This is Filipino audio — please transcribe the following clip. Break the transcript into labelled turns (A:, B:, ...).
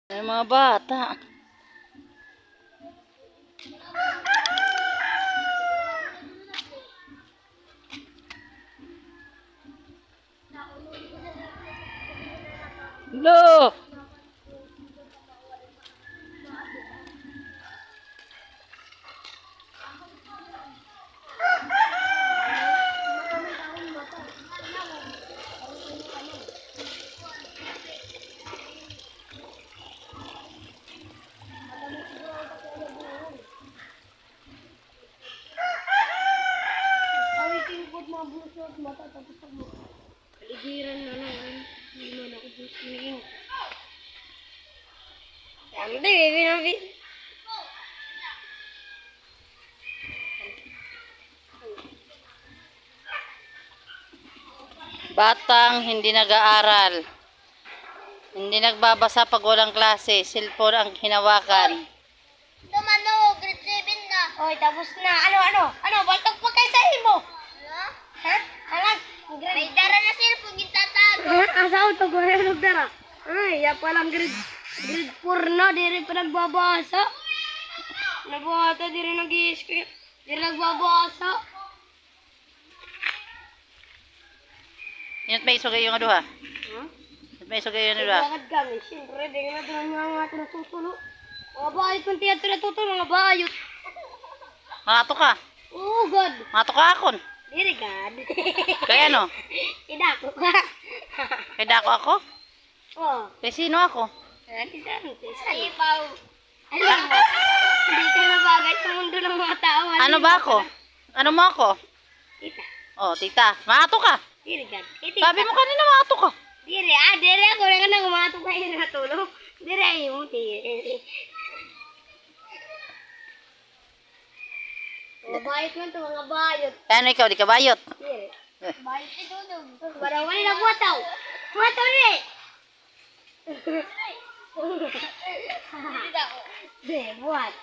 A: Ay, mga bata. Lo!
B: Kaligiran na lang. Hindi mo na ako busing. Hindi, baby nabi.
A: Batang hindi nag-aaral. Hindi nagbabasa pag walang klase. Cellphone ang hinawakan.
B: Tumano, grade 7 na. Oy, tapos na. Ano? Baltag pa kayo sa imo. Ha? Alag. May dara na cellphone yung tatago. Asa ito ko yung dara? Ay, ya palang grade 4 na. Di rin pa nagbabasa. Nagbabasa, di rin nag-i-screen. Di rin nagbabasa.
A: Yun may isugay yung aduha.
B: Huh?
A: Yun may isugay yung aduha.
B: Bakit kami? Siyempre, di nga doon mga natutulo. Mga bayot ng teatro natutulo, mga bayot.
A: Mato ka.
B: Oh, God.
A: Mato ka akon.
B: Diri, God.
A: Kaya ano?
B: Idako ka.
A: Kaya dako ako?
B: Oh.
A: Kaya sino ako?
B: Ay, Pao. Alam mo, hindi ka mabagay sa mundo ng mga tao.
A: Ano ba ako? Ano mo ako?
B: Tita.
A: Oh, tita. Mato ka.
B: Diri, God.
A: Sabi mo kanina mato ka.
B: Diri, diri ako. Wala ka na kumato kayo na natulog. Diri, ayaw mo. Diri. Mga bayot man to, mga bayot.
A: Ano ikaw, di ka bayot?
B: Diri.
A: Eh.
B: Bayot si Dudong. Barang wala na buwataw. Buwataw ni. Di, buwat.